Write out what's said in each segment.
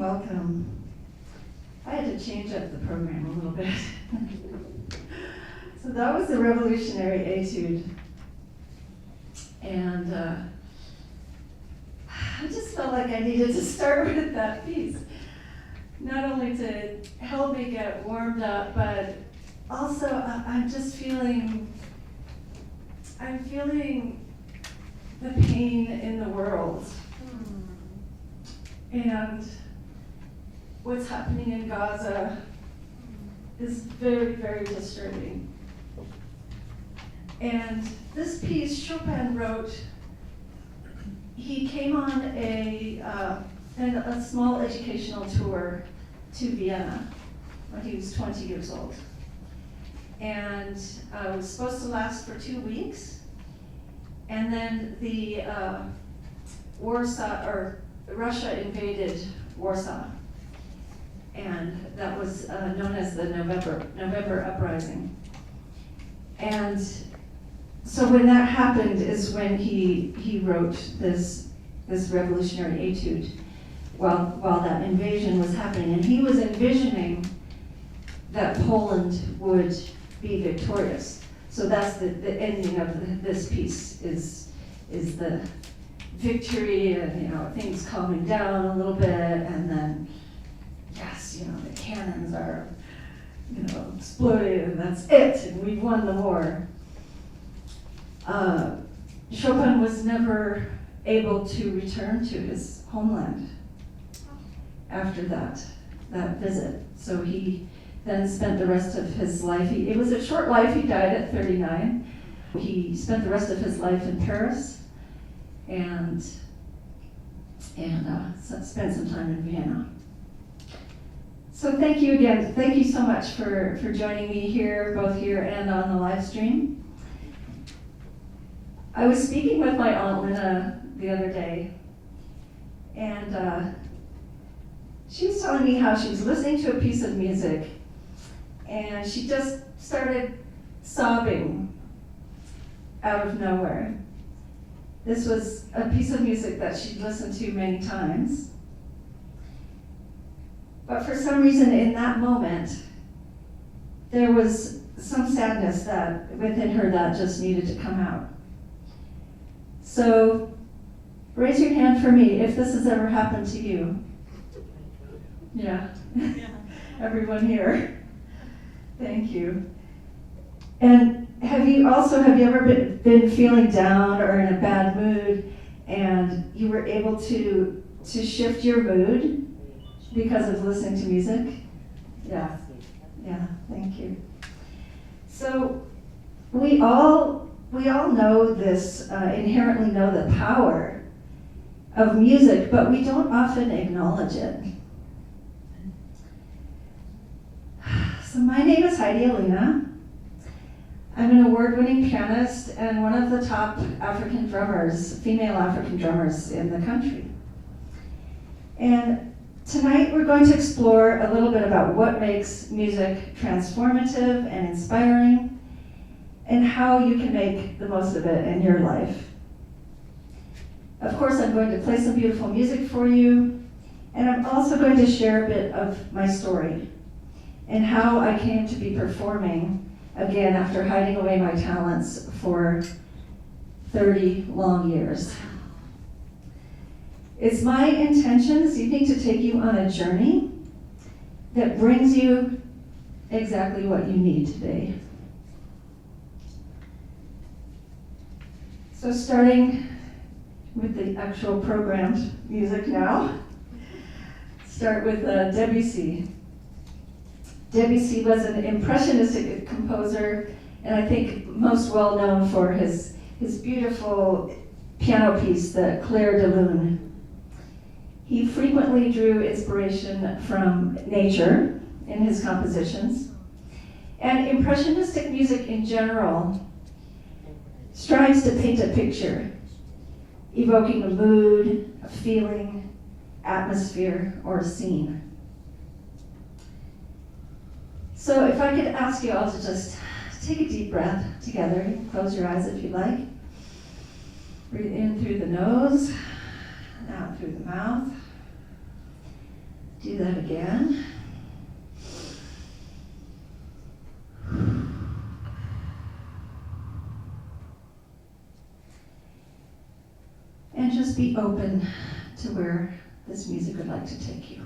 Welcome. I had to change up the program a little bit. So that was the Revolutionary Etude. And I just felt like I needed to start with that piece. Not only to help me get warmed up, but also I'm feeling the pain in the world. And what's happening in Gaza is very, very disturbing. And this piece Chopin wrote, he came on a small educational tour to Vienna when he was 20 years old. And it was supposed to last for 2 weeks. And then the Russia invaded Warsaw. And that was known as the November Uprising. And so when that happened is when he wrote this revolutionary etude while that invasion was happening. And he was envisioning that Poland would be victorious. So that's the ending of this piece is the victory and things calming down a little bit, and then yes, the cannons are exploding, and that's it, and we've won the war. Chopin was never able to return to his homeland after that visit. So he then spent the rest of his life, it was a short life, he died at 39. He spent the rest of his life in Paris and spent some time in Vienna. So thank you again. Thank you so much for joining me here, both here and on the live stream. I was speaking with my Aunt Lina the other day, and she was telling me how she was listening to a piece of music, and she just started sobbing out of nowhere. This was a piece of music that she'd listened to many times. But for some reason in that moment, there was some sadness that within her that just needed to come out. So raise your hand for me if this has ever happened to you. Yeah. Everyone here. Thank you. And have you ever been feeling down or in a bad mood, and you were able to shift your mood because of listening to music? Yeah, thank you. So we all know this, inherently know the power of music, but we don't often acknowledge it. So my name is Heidi Alina. I'm an award-winning pianist and one of the top African drummers, female African drummers in the country. And tonight we're going to explore a little bit about what makes music transformative and inspiring, and how you can make the most of it in your life. Of course, I'm going to play some beautiful music for you, and I'm also going to share a bit of my story and how I came to be performing again after hiding away my talents for 30 long years. It's my intention this evening to take you on a journey that brings you exactly what you need today. So starting with the actual programmed music now, start with Debussy. Debussy was an impressionistic composer, and I think most well known for his beautiful piano piece, the Clair de Lune. He frequently drew inspiration from nature in his compositions, and impressionistic music in general strives to paint a picture, evoking a mood, a feeling, atmosphere, or a scene. So if I could ask you all to just take a deep breath together. You can close your eyes if you like. Breathe in through the nose, and out through the mouth. Do that again. And just be open to where this music would like to take you.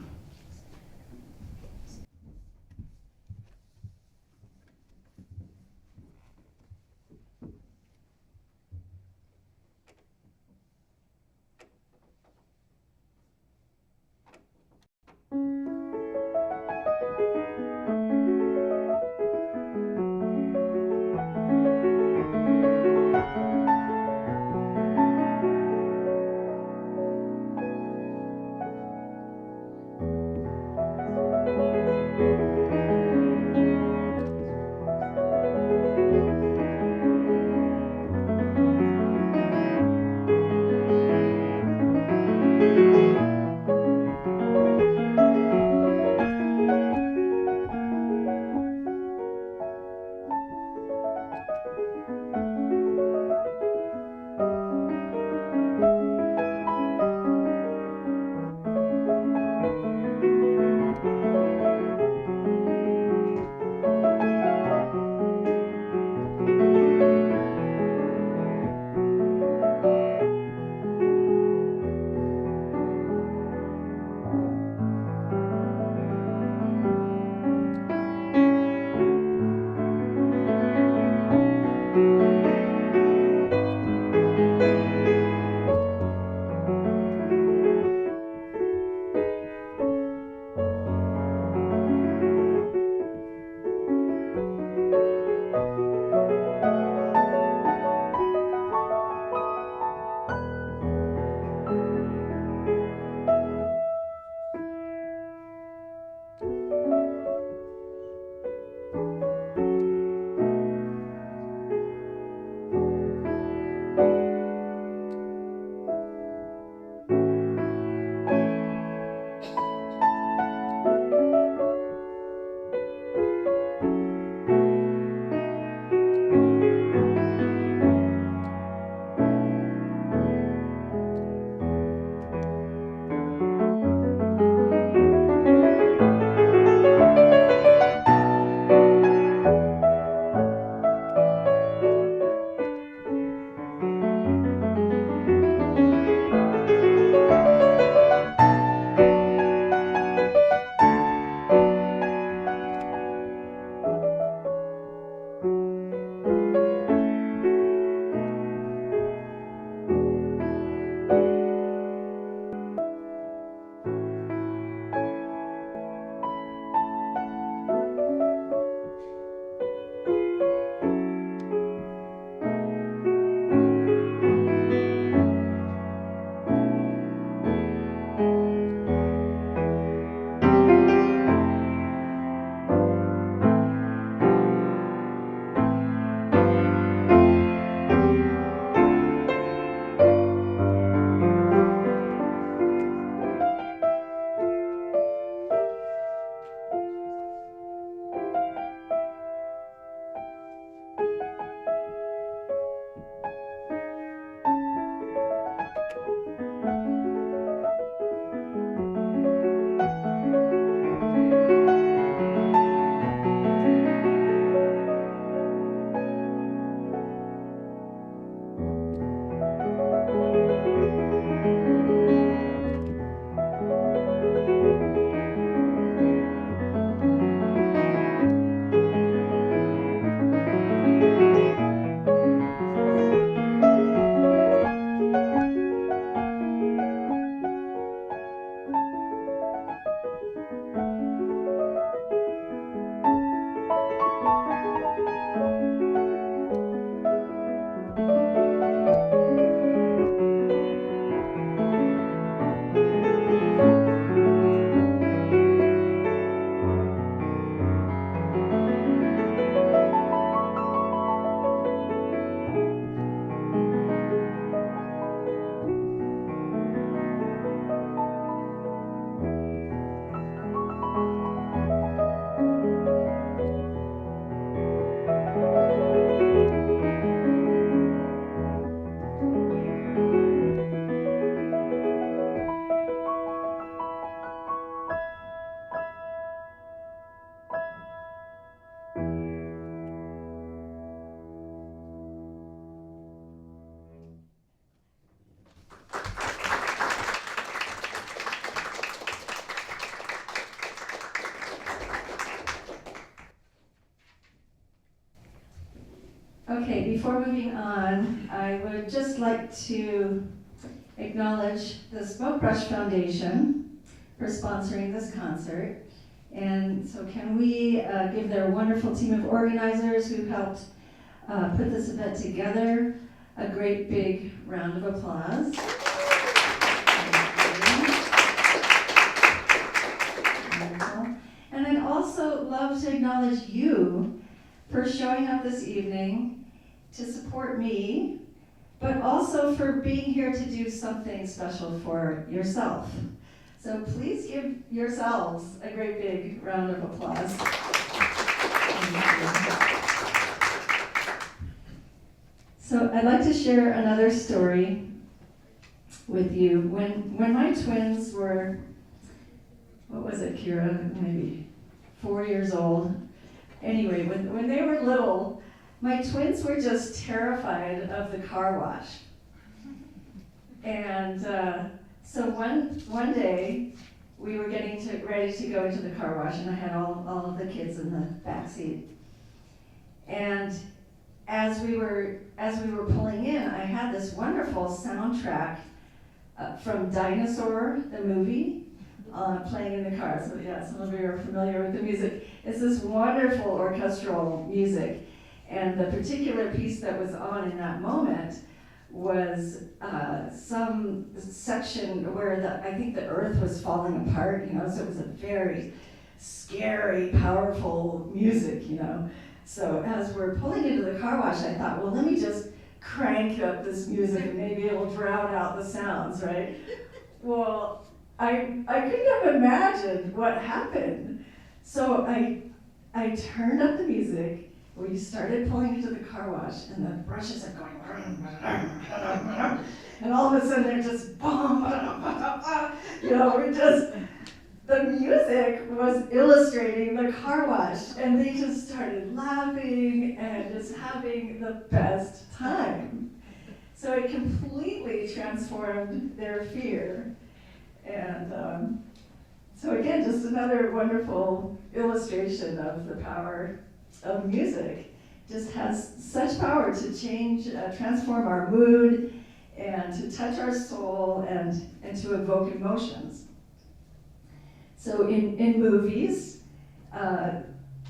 Okay, before moving on, I would just like to acknowledge the Smoke Brush Foundation for sponsoring this concert. And so can we give their wonderful team of organizers who helped put this event together a great big round of applause. And I'd also love to acknowledge you for showing up this evening to support me, but also for being here to do something special for yourself. So please give yourselves a great big round of applause. So I'd like to share another story with you. When my twins were, what was it, Kira? Maybe 4 years old. Anyway, when they were little, my twins were just terrified of the car wash. And so one day, we were getting ready to go into the car wash, and I had all of the kids in the back seat. And as we were pulling in, I had this wonderful soundtrack from Dinosaur, the movie, playing in the car. So yeah, some of you are familiar with the music. It's this wonderful orchestral music. And the particular piece that was on in that moment was some section where I think the earth was falling apart, so it was a very scary, powerful music, So as we're pulling into the car wash, I thought, well, let me just crank up this music and maybe it'll drown out the sounds, right? Well, I couldn't have imagined what happened. So I turned up the music. We started pulling into the car wash, and the brushes are going, and all of a sudden they're just boom, the music was illustrating the car wash, and they just started laughing and just having the best time. So it completely transformed their fear. And so again, just another wonderful illustration of the power of music. Just has such power to change, transform our mood, and to touch our soul, and to evoke emotions. So in movies,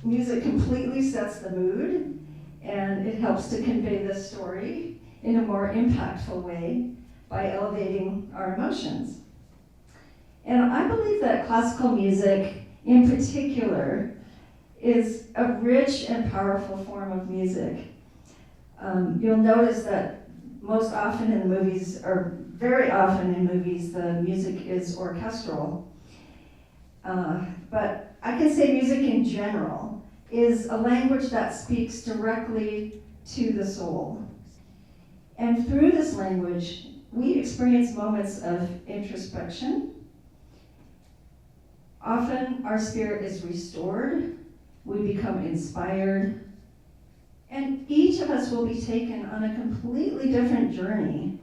music completely sets the mood, and it helps to convey the story in a more impactful way by elevating our emotions. And I believe that classical music, in particular, is a rich and powerful form of music. You'll notice that most often in movies, or very often in movies, the music is orchestral. But I can say music in general is a language that speaks directly to the soul. And through this language, we experience moments of introspection. Often our spirit is restored, we become inspired, and each of us will be taken on a completely different journey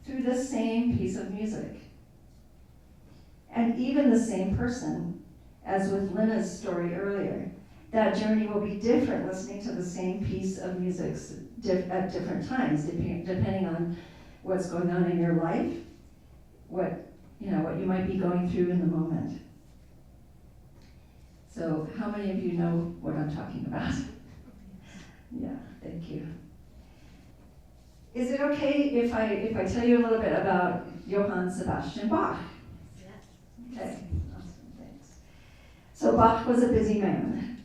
through the same piece of music. And even the same person, as with Lena's story earlier, that journey will be different listening to the same piece of music at different times, depending on what's going on in your life, what you might be going through in the moment. So how many of you know what I'm talking about? Yeah, thank you. Is it okay if I tell you a little bit about Johann Sebastian Bach? Yes. Okay, awesome, thanks. So Bach was a busy man.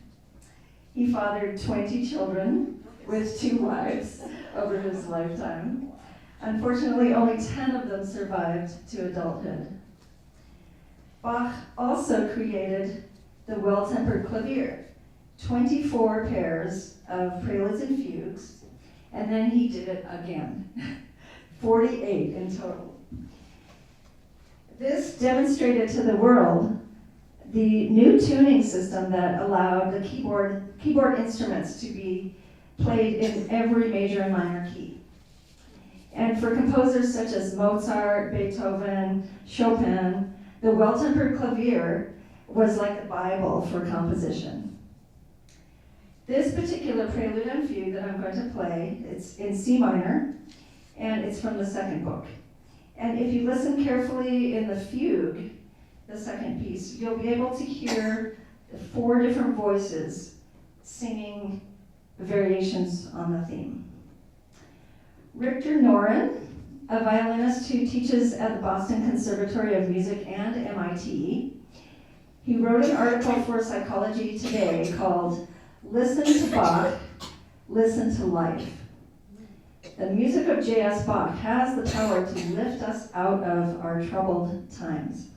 He fathered 20 children with 2 wives over his lifetime. Unfortunately, only 10 of them survived to adulthood. Bach also created the Well-Tempered Clavier, 24 pairs of preludes and fugues, and then he did it again, 48 in total. This demonstrated to the world the new tuning system that allowed the keyboard instruments to be played in every major and minor key. And for composers such as Mozart, Beethoven, Chopin, the Well-Tempered Clavier was like the Bible for composition. This particular prelude and fugue that I'm going to play, it's in C minor, and it's from the second book. And if you listen carefully in the fugue, the second piece, you'll be able to hear 4 different voices singing variations on the theme. Richter Noren, a violinist who teaches at the Boston Conservatory of Music and MIT, he wrote an article for Psychology Today called "Listen to Bach, Listen to Life." The music of J.S. Bach has the power to lift us out of our troubled times.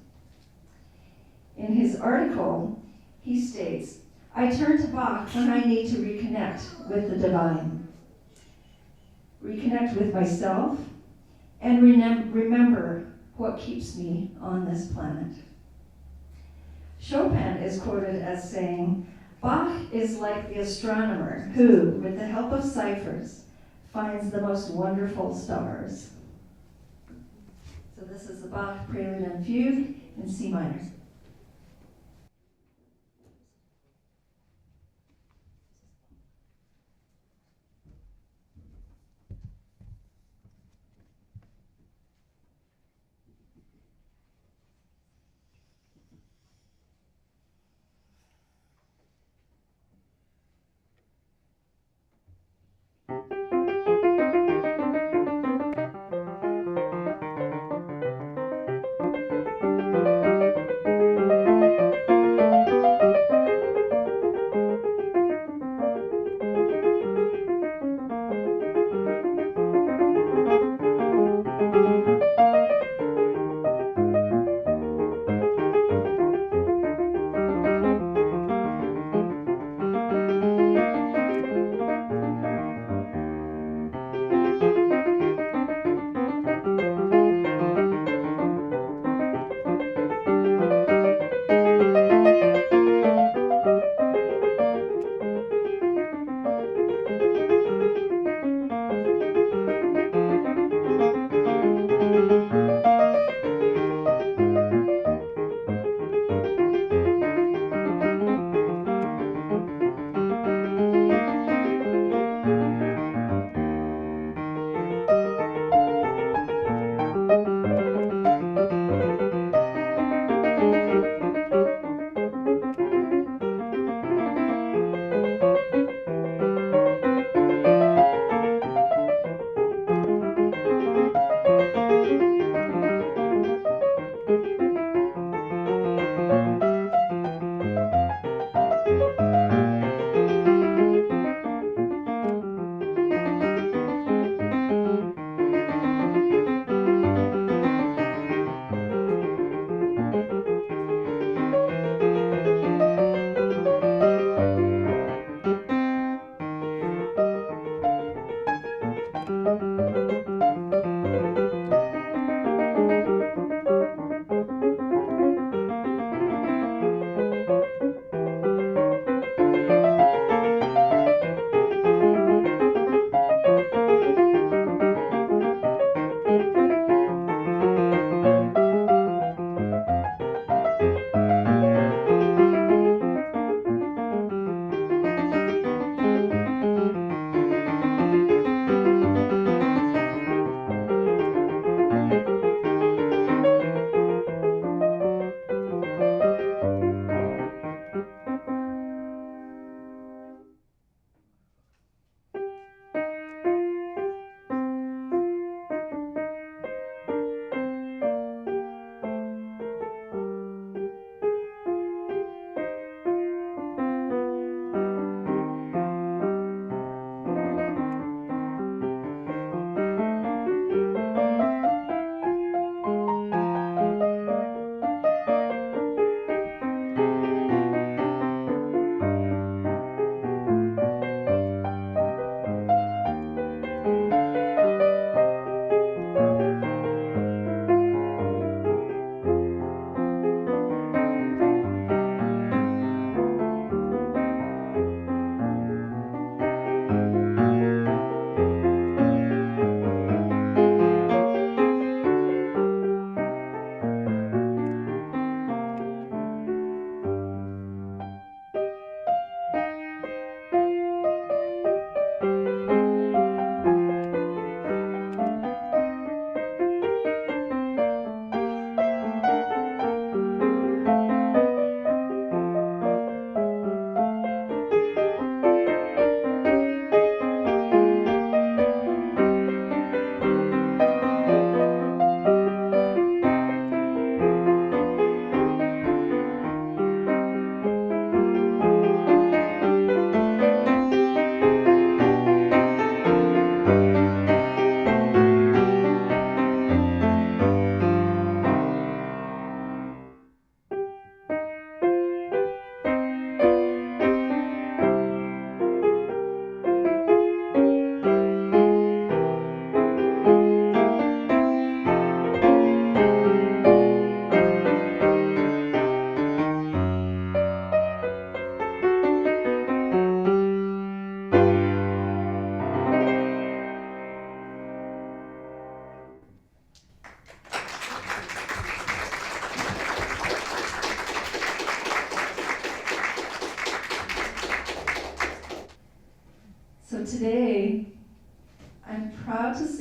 In his article, he states, "I turn to Bach when I need to reconnect with the divine, reconnect with myself, and remember what keeps me on this planet." Chopin is quoted as saying, "Bach is like the astronomer who, with the help of ciphers, finds the most wonderful stars." So this is the Bach Prelude and Fugue in C minor.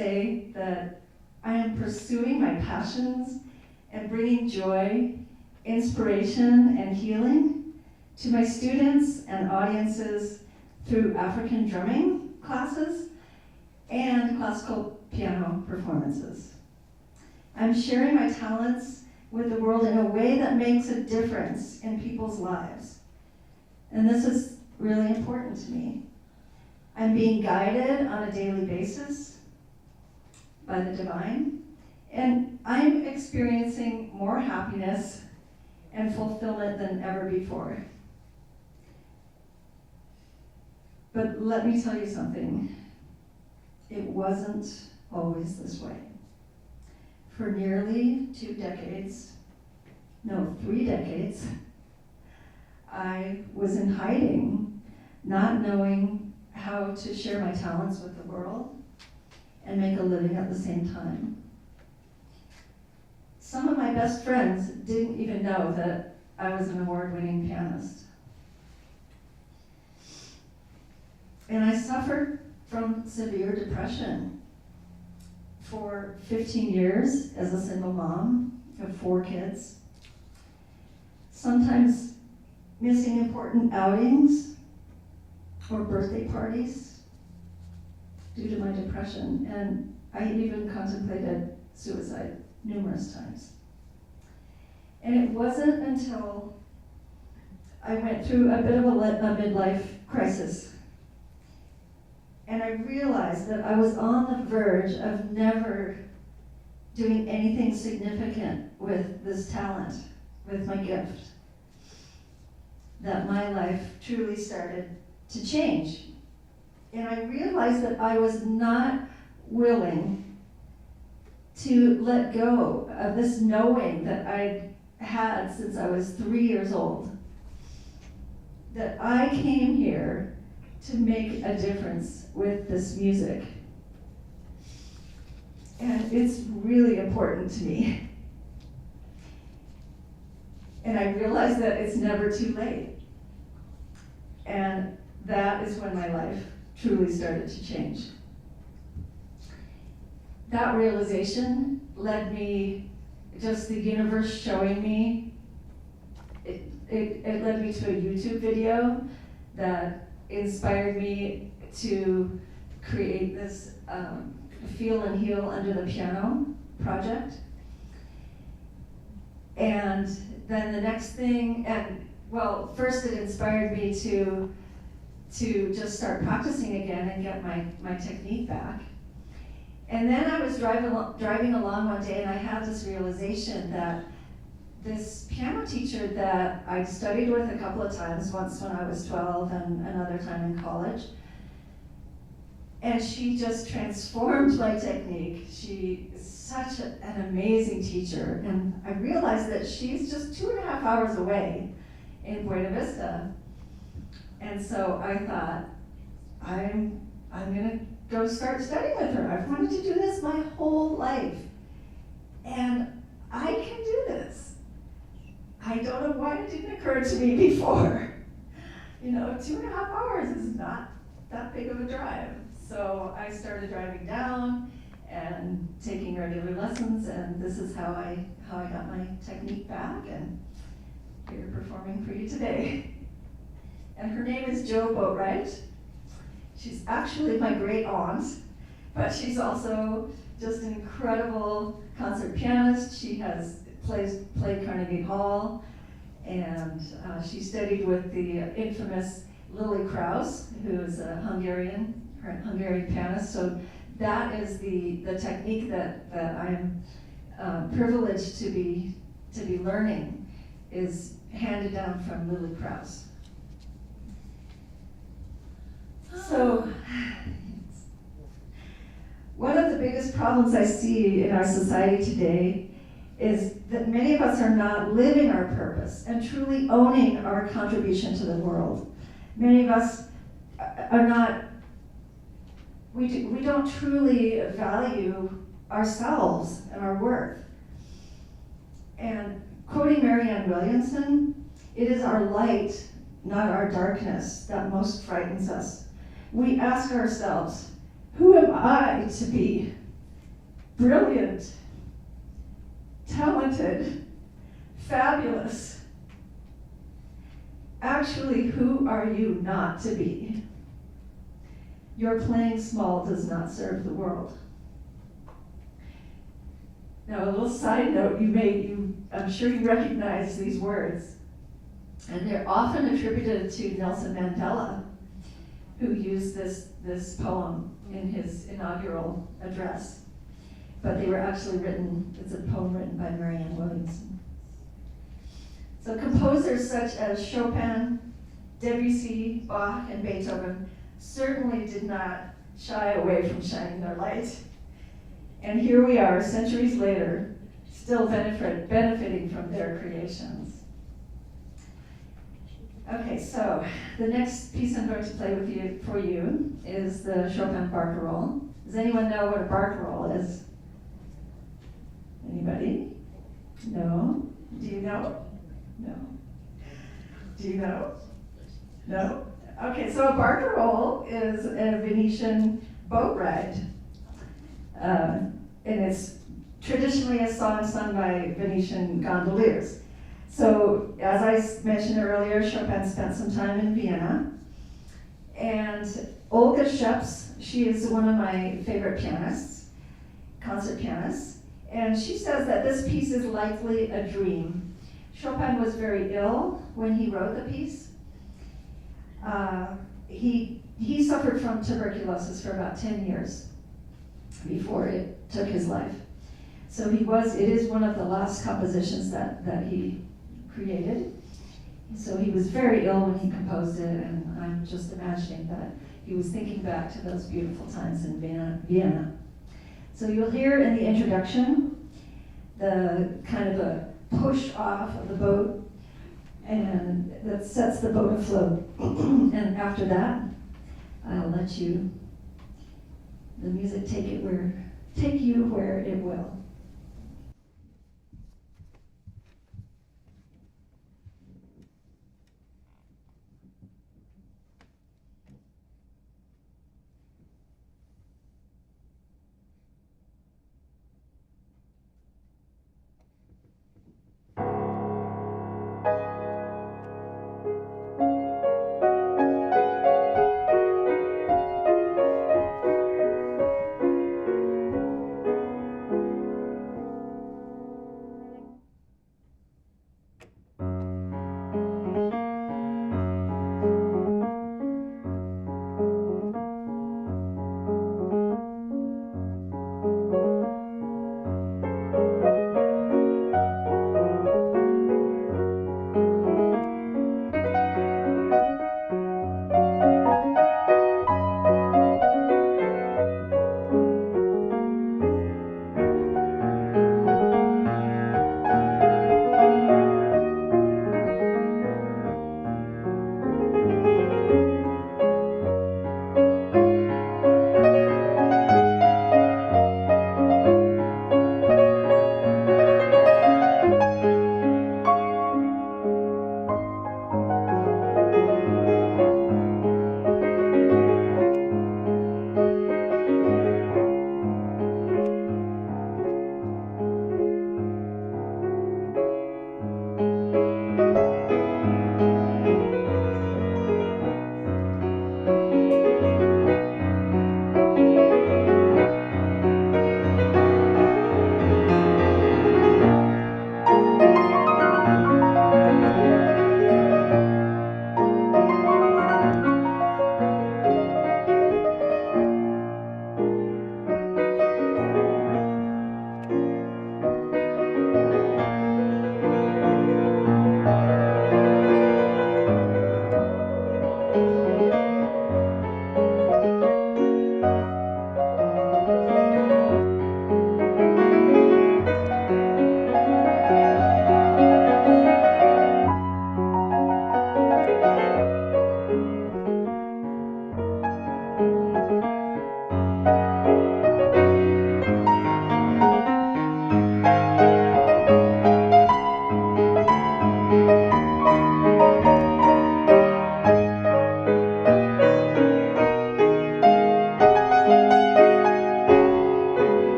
say that I am pursuing my passions and bringing joy, inspiration, and healing to my students and audiences through African drumming classes and classical piano performances. I'm sharing my talents with the world in a way that makes a difference in people's lives. And this is really important to me. I'm being guided on a daily basis by the divine, and I'm experiencing more happiness and fulfillment than ever before. But let me tell you something. It wasn't always this way. For nearly 3 decades, I was in hiding, not knowing how to share my talents with the world and make a living at the same time. Some of my best friends didn't even know that I was an award-winning pianist. And I suffered from severe depression for 15 years as a single mom of 4 kids, sometimes missing important outings or birthday parties due to my depression, and I even contemplated suicide numerous times. And it wasn't until I went through a bit of a midlife crisis, and I realized that I was on the verge of never doing anything significant with this talent, with my gift, that my life truly started to change. And I realized that I was not willing to let go of this knowing that I'd had since I was 3 years old, that I came here to make a difference with this music. And it's really important to me. And I realized that it's never too late. And that is when my life truly started to change. That realization led me, just the universe showing me, it led me to a YouTube video that inspired me to create this Feel and Heal Under the Piano project. And then the next thing, first it inspired me to just start practicing again and get my technique back. And then I was driving along one day, and I had this realization that this piano teacher that I studied with a couple of times, once when I was 12 and another time in college, and she just transformed my technique. She is such an amazing teacher, and I realized that she's just 2.5 hours away in Buena Vista. And so I thought, I'm gonna go start studying with her. I've wanted to do this my whole life, and I can do this. I don't know why it didn't occur to me before. 2.5 hours is not that big of a drive. So I started driving down and taking regular lessons, and this is how I got my technique back, and here performing for you today. And her name is Jo Boatwright. She's actually my great aunt, but she's also just an incredible concert pianist. She has played Carnegie Hall, and she studied with the infamous Lily Kraus, who is a Hungarian pianist. So that is the technique that I'm privileged to be learning, is handed down from Lily Kraus. So, one of the biggest problems I see in our society today is that many of us are not living our purpose and truly owning our contribution to the world. Many of us are not, we don't truly value ourselves and our worth. And quoting Marianne Williamson, it is our light, not our darkness, that most frightens us. We ask ourselves, who am I to be brilliant, talented, fabulous. Actually, who are you not to be? Your playing small does not serve the world. Now, a little side note, I'm sure you recognize these words, and they're often attributed to Nelson Mandela, who used this poem in his inaugural address. But they were actually written, it's a poem written by Marianne Williamson. So composers such as Chopin, Debussy, Bach, and Beethoven certainly did not shy away from shining their light. And here we are, centuries later, still benefiting from their creations. Okay, so the next piece I'm going to play for you is the Chopin barcarolle. Does anyone know what a barcarolle is? Anybody? No? Do you know? No. Do you know? No? Okay, so a barcarolle is a Venetian boat ride. And it's traditionally a song sung by Venetian gondoliers. So, as I mentioned earlier, Chopin spent some time in Vienna. And Olga Sheps, she is one of my favorite pianists, concert pianists. And she says that this piece is likely a dream. Chopin was very ill when he wrote the piece. He suffered from tuberculosis for about 10 years before it took his life. So it is one of the last compositions that he created. So he was very ill when he composed it, and I'm just imagining that he was thinking back to those beautiful times in Vienna. So you'll hear in the introduction the kind of a push off of the boat, and that sets the boat afloat. And after that, I'll let the music take you where it will.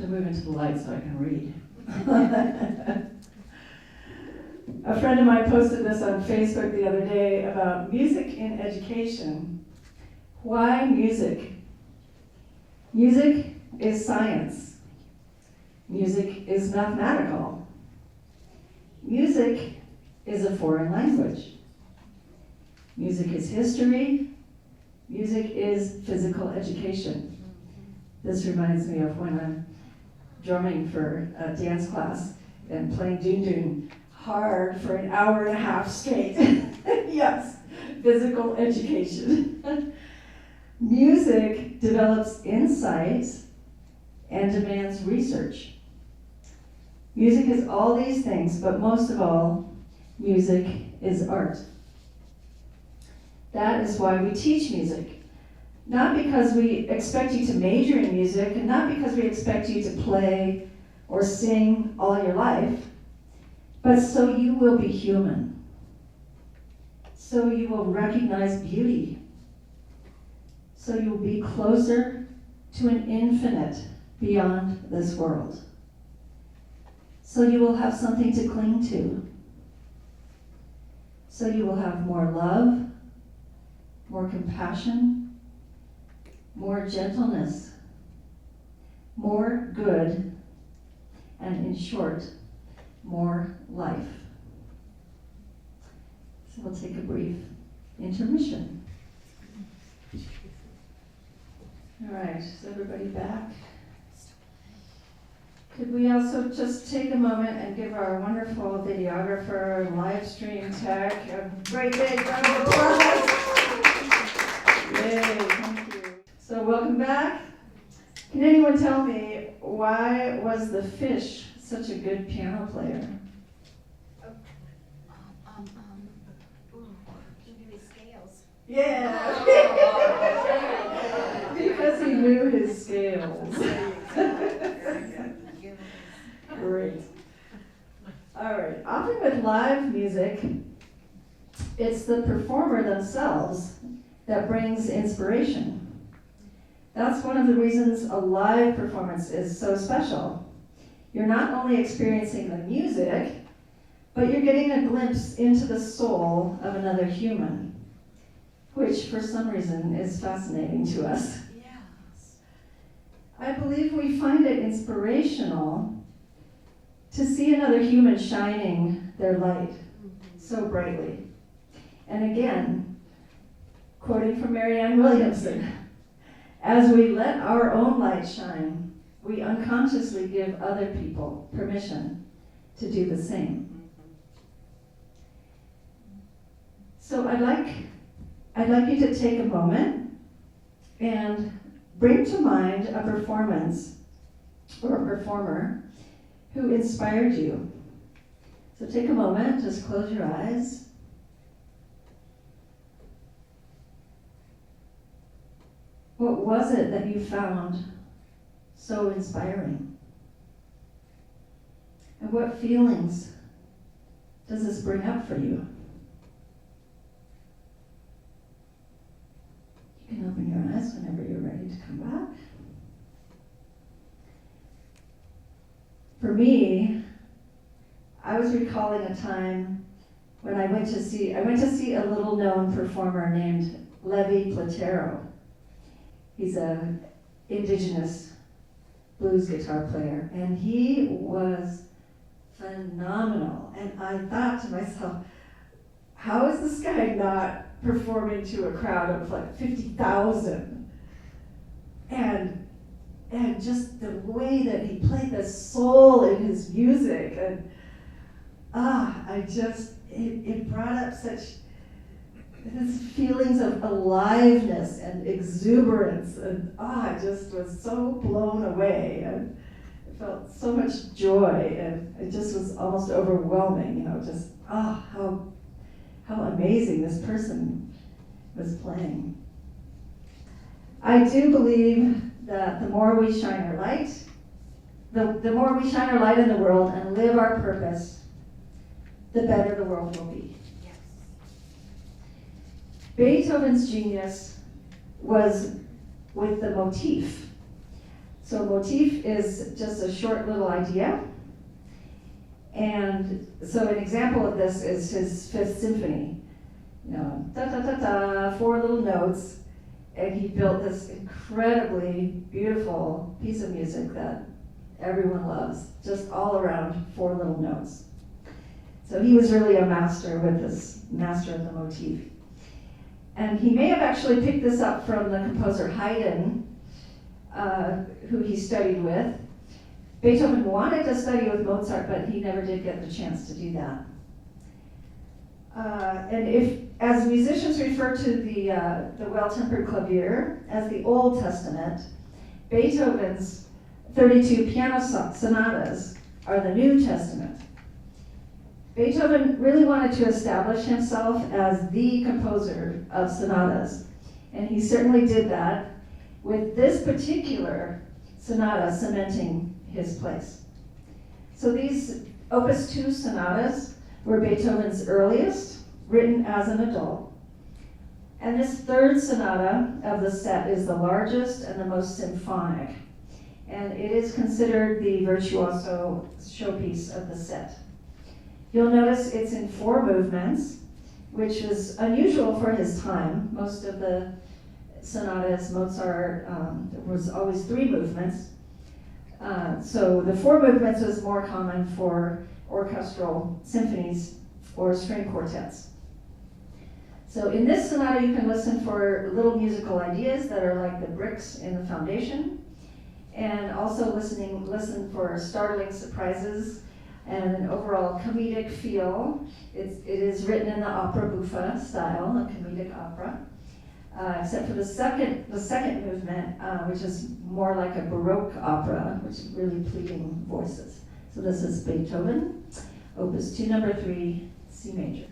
Move into the light so I can read. A friend of mine posted this on Facebook the other day about music in education. Why music? Music is science. Music is mathematical. Music is a foreign language. Music is history. Music is physical education. This reminds me of when I'm drumming for a dance class and playing doon doon hard for an hour and a half straight. Yes, physical education. Music develops insight and demands research. Music is all these things, but most of all, music is art. That is why we teach music. Not because we expect you to major in music, and not because we expect you to play or sing all your life, but so you will be human. So you will recognize beauty. So you will be closer to an infinite beyond this world. So you will have something to cling to. So you will have more love, more compassion, more gentleness, more good, and in short, more life. So we'll take a brief intermission. All right, is everybody back? Could we also just take a moment and give our wonderful videographer and live stream tech a great big round of applause? Yay, thank you. So welcome back. Can anyone tell me why was the fish such a good piano player? He knew his scales. Yeah. Because he knew his scales. Great. All right. Often with live music, it's the performer themselves that brings inspiration. That's one of the reasons a live performance is so special. You're not only experiencing the music, but you're getting a glimpse into the soul of another human, which for some reason is fascinating to us. Yes. I believe we find it inspirational to see another human shining their light so brightly. And again, quoting from Marianne Williamson, as we let our own light shine, we unconsciously give other people permission to do the same. So I'd like you to take a moment and bring to mind a performance or a performer who inspired you. So take a moment, just close your eyes. What was it that you found so inspiring? And what feelings does this bring up for you? You can open your eyes whenever you're ready to come back. For me, I was recalling a time when I went to see a little known performer named Levi Platero. He's an indigenous blues guitar player, and he was phenomenal. And I thought to myself, how is this guy not performing to a crowd of like 50,000? And just the way that he played the soul in his music, and it brought up such his feelings of aliveness and exuberance, and I just was so blown away, and I felt so much joy, and it just was almost overwhelming, just how amazing this person was playing. I do believe that the more we shine our light, the more we shine our light in the world and live our purpose, the better the world will be. Beethoven's genius was with the motif. So motif is just a short little idea. And so an example of this is his Fifth Symphony. Da da da da, 4 little notes. And he built this incredibly beautiful piece of music that everyone loves, just all around 4 little notes. So he was really a master of the motif. And he may have actually picked this up from the composer Haydn, who he studied with. Beethoven wanted to study with Mozart, but he never did get the chance to do that. And as musicians refer to the well-tempered clavier as the Old Testament, Beethoven's 32 piano sonatas are the New Testament. Beethoven really wanted to establish himself as the composer of sonatas, and he certainly did that, with this particular sonata cementing his place. So these Opus 2 sonatas were Beethoven's earliest, written as an adult. And this third sonata of the set is the largest and the most symphonic, and it is considered the virtuoso showpiece of the set. You'll notice it's in 4 movements, which was unusual for his time. Most of the sonatas, Mozart, there was always 3 movements. So the 4 movements was more common for orchestral symphonies or string quartets. So in this sonata, you can listen for little musical ideas that are like the bricks in the foundation, and also listen for startling surprises and an overall comedic feel. It is written in the opera buffa style, a comedic opera. except for the second movement, which is more like a Baroque opera, which is really pleading voices. So this is Beethoven, Opus 2, number 3, C major.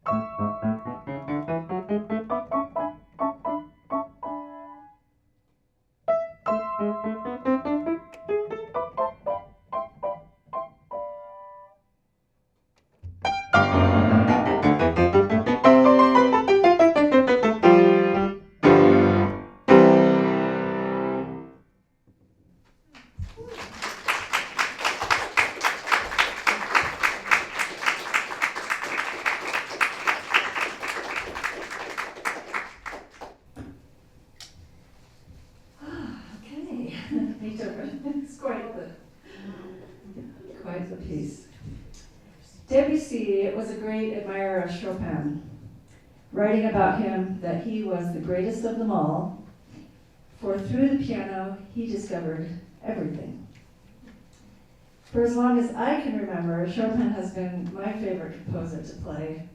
Okay, Beethoven. It's quite the piece. Debussy was a great admirer of Chopin, writing about him that he was the greatest of them all, for through the piano he discovered everything. For as long as I can remember, Chopin has been my favorite composer to play.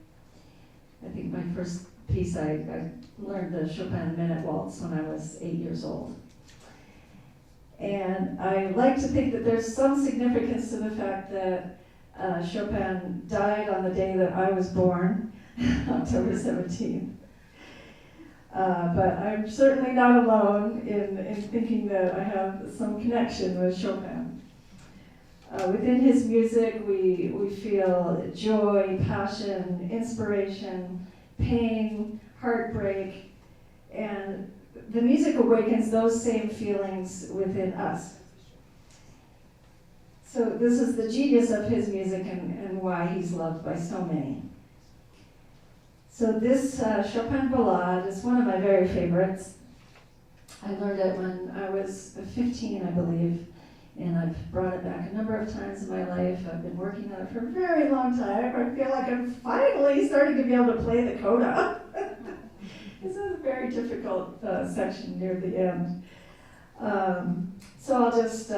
I think my first piece, I learned the Chopin Minute Waltz when I was 8 years old. And I like to think that there's some significance to the fact that Chopin died on the day that I was born, October 17th. But I'm certainly not alone in thinking that I have some connection with Chopin. Within his music, we feel joy, passion, inspiration, pain, heartbreak, and the music awakens those same feelings within us. So this is the genius of his music and why he's loved by so many. So this Chopin Ballade is one of my very favorites. I learned it when I was 15, I believe, and I've brought it back a number of times in my life. I've been working on it for a very long time. I feel like I'm finally starting to be able to play the coda. This is a very difficult section near the end. So I'll just,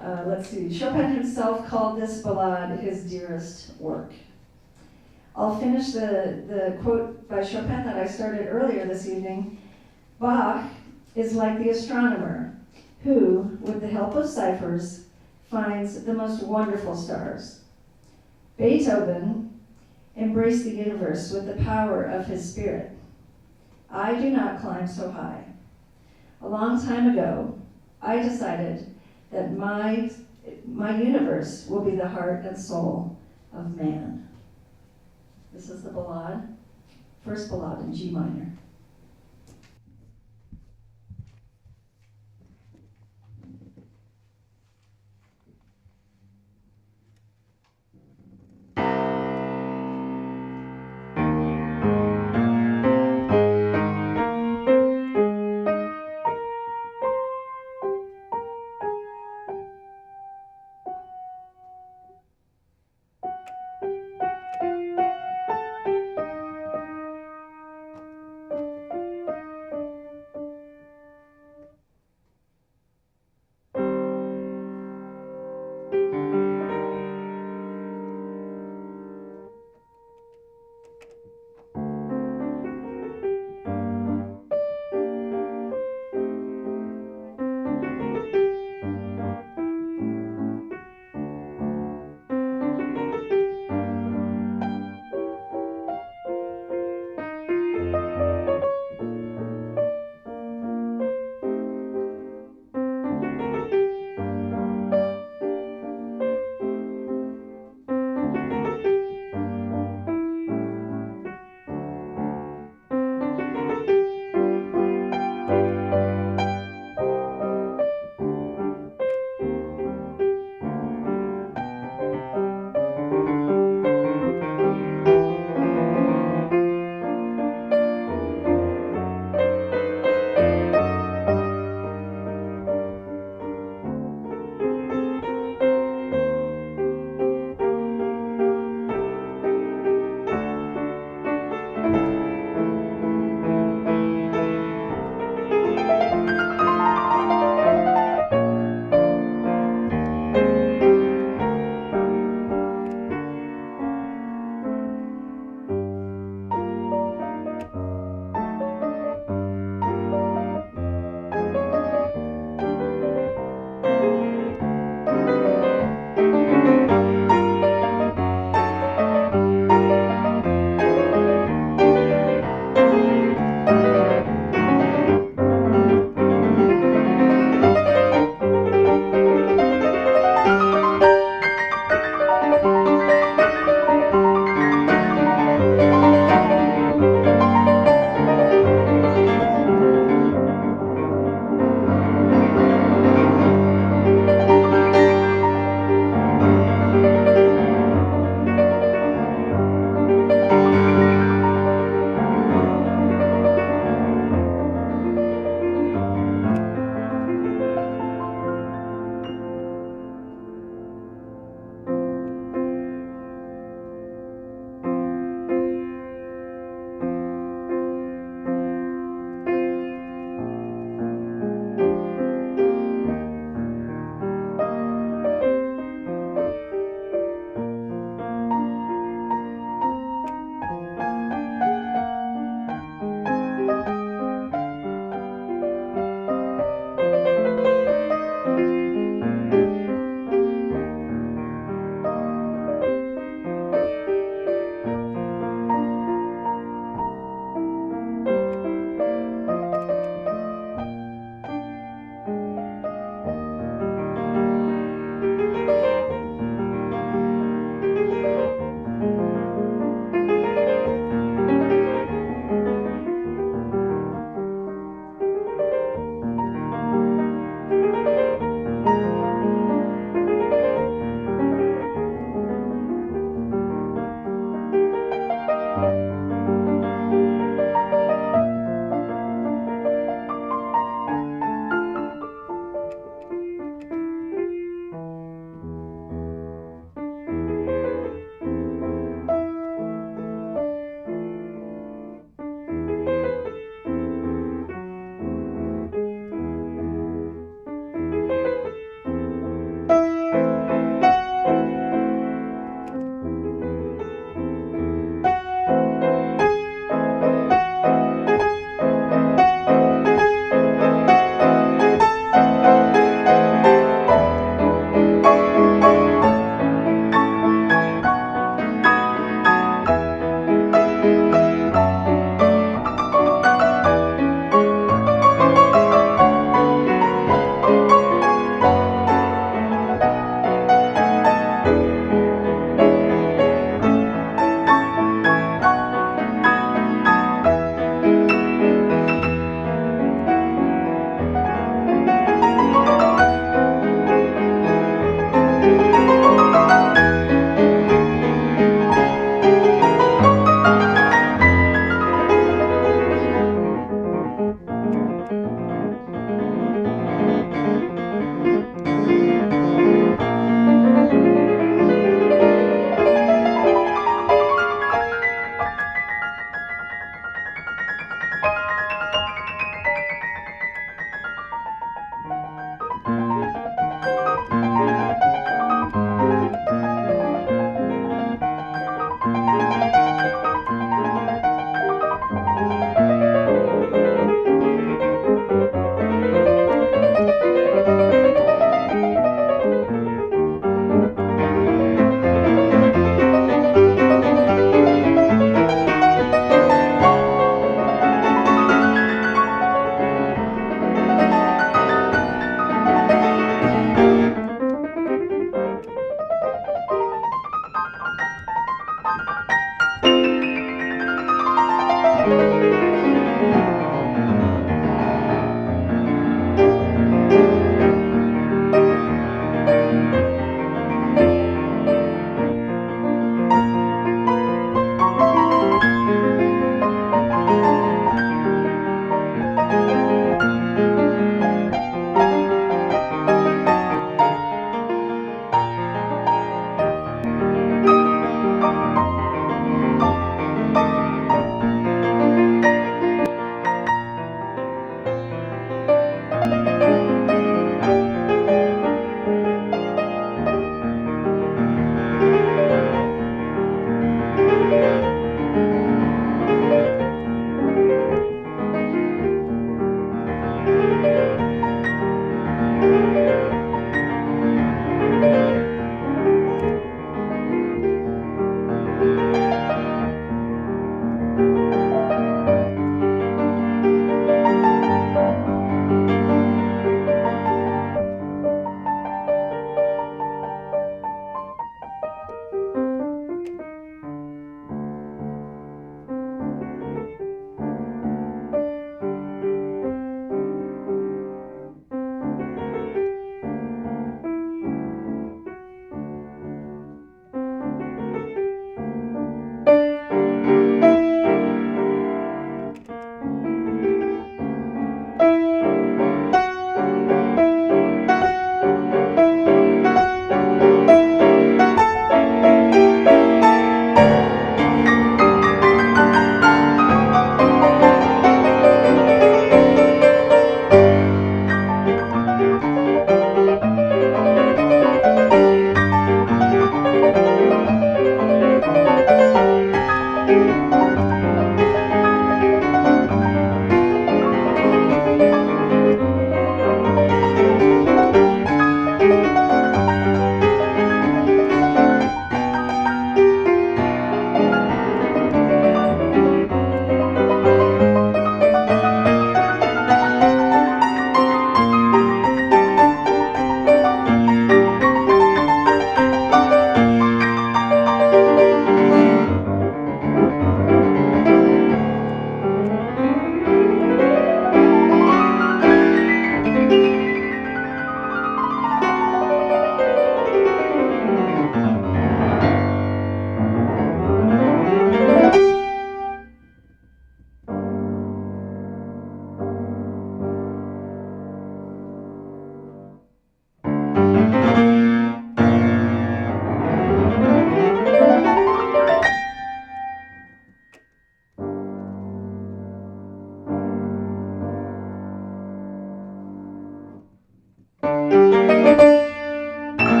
let's see. Chopin himself called this ballade his dearest work. I'll finish the quote by Chopin that I started earlier this evening. Bach is like the astronomer who, with the help of ciphers, finds the most wonderful stars. Beethoven embraced the universe with the power of his spirit. I do not climb so high. A long time ago, I decided that my universe will be the heart and soul of man. This is the ballade, first ballade in G minor.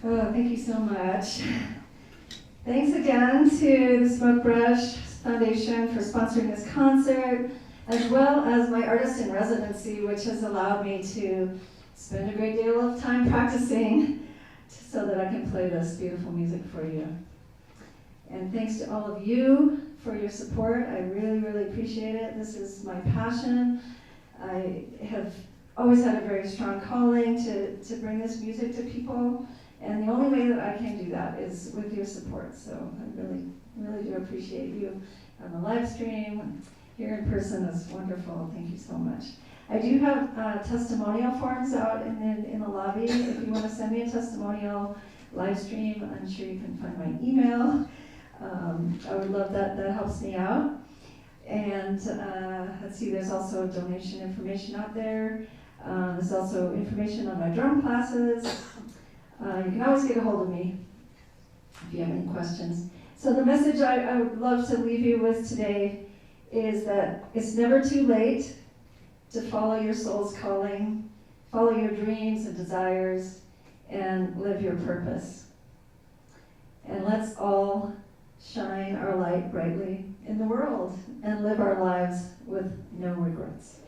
Oh, thank you so much. Thanks again to the Smoke Brush Foundation for sponsoring this concert, as well as my artist in residency, which has allowed me to spend a great deal of time practicing so that I can play this beautiful music for you. And thanks to all of you for your support. I really, really appreciate it. This is my passion. I have always had a very strong calling to bring this music to people. And the only way that I can do that is with your support. So I really, really do appreciate you on the live stream. Here in person is wonderful. Thank you so much. I do have testimonial forms out in the lobby. If you want to send me a testimonial live stream, I'm sure you can find my email. I would love that. That helps me out. And let's see, there's also donation information out there. There's also information on my drum classes. You can always get a hold of me if you have any questions. So the message I would love to leave you with today is that it's never too late to follow your soul's calling, follow your dreams and desires, and live your purpose. And let's all shine our light brightly in the world and live our lives with no regrets.